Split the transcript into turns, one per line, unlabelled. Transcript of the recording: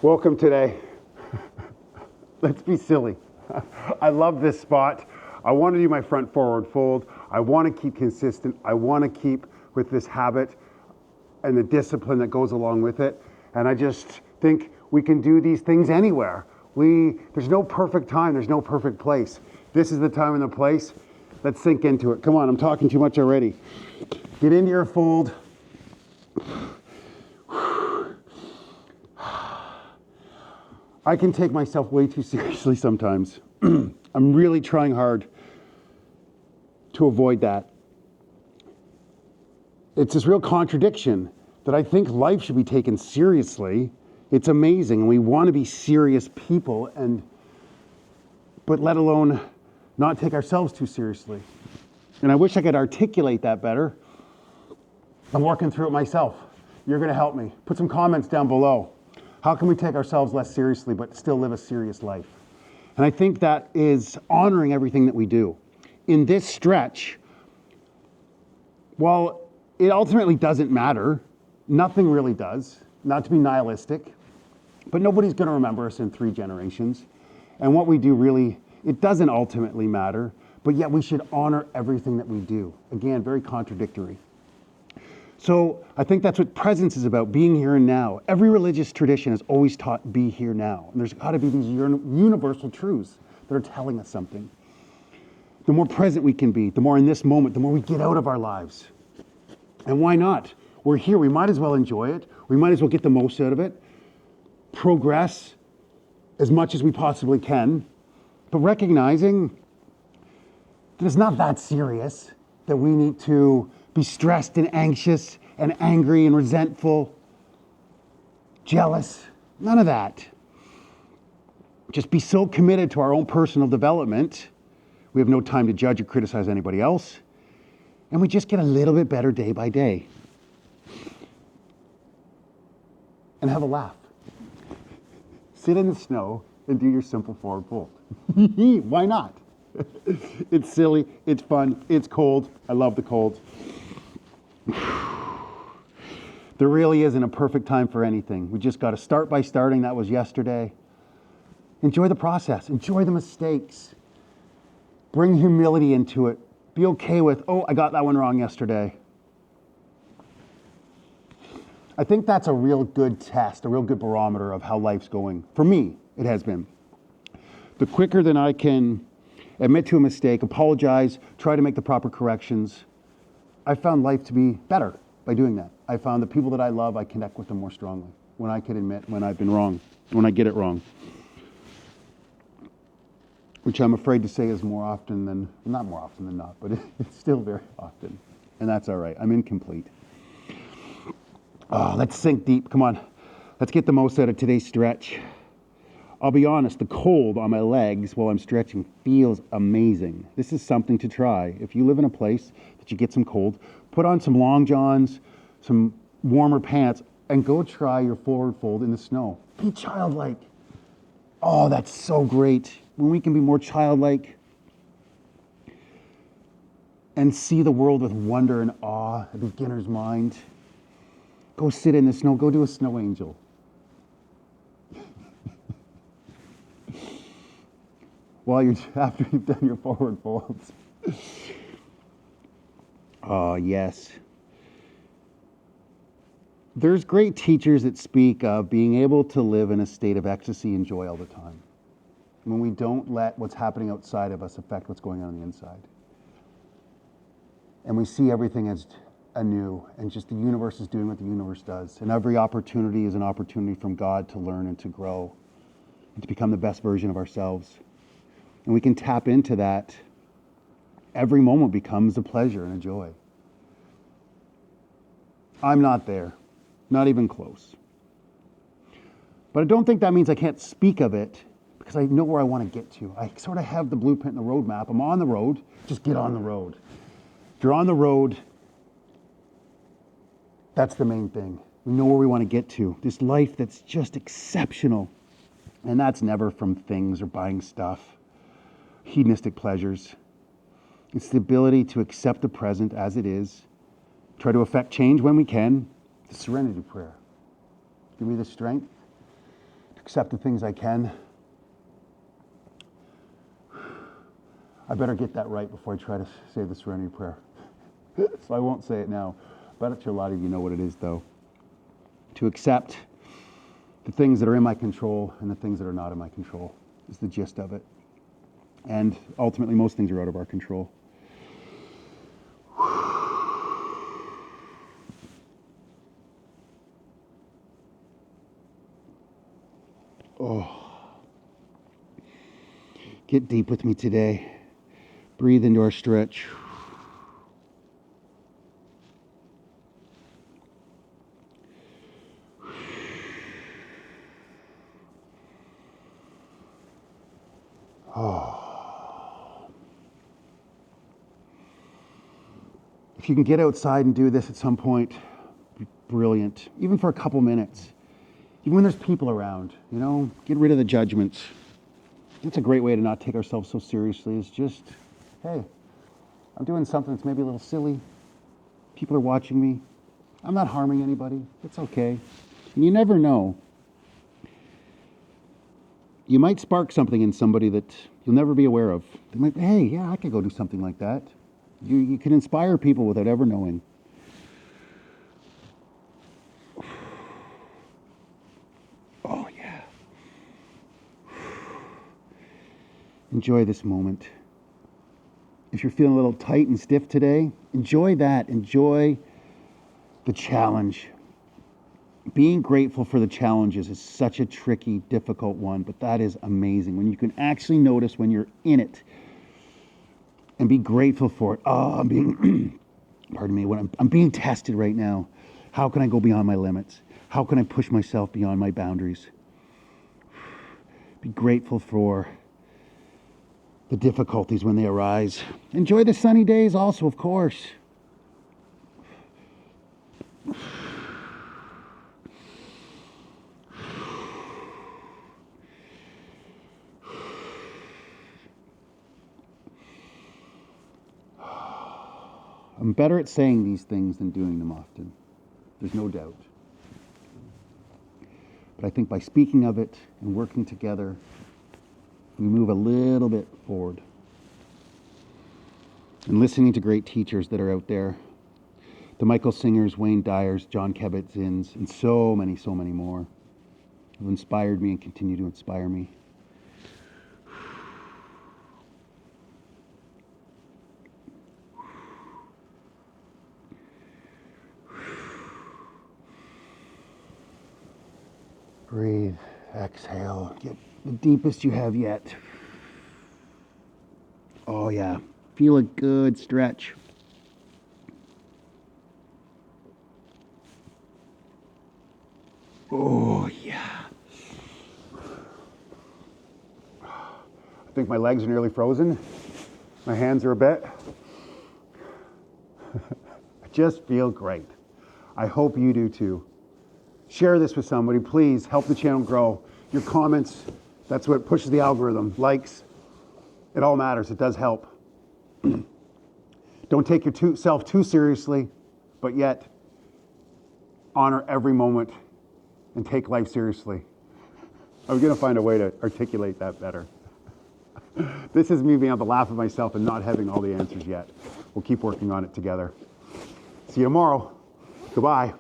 Welcome today. Let's be silly. I love this spot. I want to do my front forward fold. I want to keep consistent. I want to keep with this habit and the discipline that goes along with it. And I just think we can do these things anywhere. There's no perfect time. There's no perfect place. This is the time and the place. Let's sink into it. Come on, I'm talking too much already. Get into your fold. I can take myself way too seriously sometimes. I'm really trying hard to avoid that. It's this real contradiction that I think life should be taken seriously. It's amazing, and we want to be serious people, but let alone not take ourselves too seriously. And I wish I could articulate that better. I'm working through it myself. You're going to help me. Put some comments down below. How can we take ourselves less seriously but still live a serious life? And I think that is honoring everything that we do. In this stretch, while it ultimately doesn't matter, nothing really does, not to be nihilistic, but nobody's going to remember us in 3 generations. And what we do really, it doesn't ultimately matter, but yet we should honor everything that we do. Again, very contradictory. So I think that's what presence is about, being here and now. Every religious tradition has always taught be here now. And there's got to be these universal truths that are telling us something. The more present we can be, the more in this moment, the more we get out of our lives. And why not? We're here, we might as well enjoy it. We might as well get the most out of it. Progress as much as we possibly can. But recognizing that it's not that serious, that we need to be stressed and anxious and angry and resentful, jealous, none of that. Just be so committed to our own personal development. We have no time to judge or criticize anybody else. And we just get a little bit better day by day. And have a laugh. Sit in the snow and do your simple forward fold. Why not? It's silly, it's fun, it's cold. I love the cold. There really isn't a perfect time for anything. We just got to start by starting. That was yesterday. Enjoy the process. Enjoy the mistakes. Bring humility into it. Be okay with, oh, I got that one wrong yesterday. I think that's a real good test, a real good barometer of how life's going. For me, it has been. The quicker than I can admit to a mistake, apologize, try to make the proper corrections, I found life to be better by doing that. I found the people that I love, I connect with them more strongly when I can admit when I've been wrong, when I get it wrong. Which I'm afraid to say is more often than, not more often than not, but it's still very often. And that's all right. I'm incomplete. Oh, let's sink deep. Come on. Let's get the most out of today's stretch. I'll be honest, the cold on my legs while I'm stretching feels amazing. This is something to try. If you live in a place that you get some cold, put on some long johns, some warmer pants, and go try your forward fold in the snow. Be childlike. Oh, that's so great. When we can be more childlike and see the world with wonder and awe, a beginner's mind. Go sit in the snow. Go do a snow angel. After you've done your forward folds. Oh, yes. There's great teachers that speak of being able to live in a state of ecstasy and joy all the time. When we don't let what's happening outside of us affect what's going on the inside. And we see everything as anew, and just the universe is doing what the universe does. And every opportunity is an opportunity from God to learn and to grow and to become the best version of ourselves. And we can tap into that. Every moment becomes a pleasure and a joy. I'm not there, not even close. But I don't think that means I can't speak of it, because I know where I want to get to. I sort of have the blueprint and the roadmap. I'm on the road, just get on the road. If you're on the road, that's the main thing. We know where we want to get to. This life that's just exceptional. And that's never from things or buying stuff, hedonistic pleasures. It's the ability to accept the present as it is, try to affect change when we can. The serenity prayer. Give me the strength to accept the things I can. I better get that right before I try to say the Serenity Prayer. So I won't say it now. Bet you a lot of you know what it is, though. To accept the things that are in my control and the things that are not in my control is the gist of it. And ultimately, most things are out of our control. Oh. Get deep with me today. Breathe into our stretch. Oh. If you can get outside and do this at some point, brilliant. Even for a couple minutes. Even when there's people around, get rid of the judgments. It's a great way to not take ourselves so seriously. It's just, hey, I'm doing something that's maybe a little silly. People are watching me. I'm not harming anybody. It's okay. And you never know. You might spark something in somebody that you'll never be aware of. They might, hey, yeah, I could go do something like that. You can inspire people without ever knowing. Oh, yeah. Enjoy this moment. If you're feeling a little tight and stiff today, enjoy that. Enjoy the challenge. Being grateful for the challenges is such a tricky, difficult one, but that is amazing. When you can actually notice when you're in it and be grateful for it. Oh, I'm being, pardon me, when I'm being tested right now. How can I go beyond my limits? How can I push myself beyond my boundaries? Be grateful for the difficulties when they arise. Enjoy the sunny days also, of course. I'm better at saying these things than doing them often. There's no doubt. But I think by speaking of it and working together, we move a little bit forward. And listening to great teachers that are out there. The Michael Singers, Wayne Dyers, John Kabat-Zinn's, and so many more have inspired me and continue to inspire me. Breathe, exhale, get the deepest you have yet. Oh yeah, feel a good stretch. Oh yeah. I think my legs are nearly frozen. My hands are a bit. I just feel great. I hope you do too. Share this with somebody, please. Help the channel grow. Your comments, that's what pushes the algorithm. Likes, it all matters. It does help. Don't take yourself too seriously, but yet honor every moment and take life seriously. I'm going to find a way to articulate that better. This is me being able to laugh at myself and not having all the answers yet. We'll keep working on it together. See you tomorrow. Goodbye.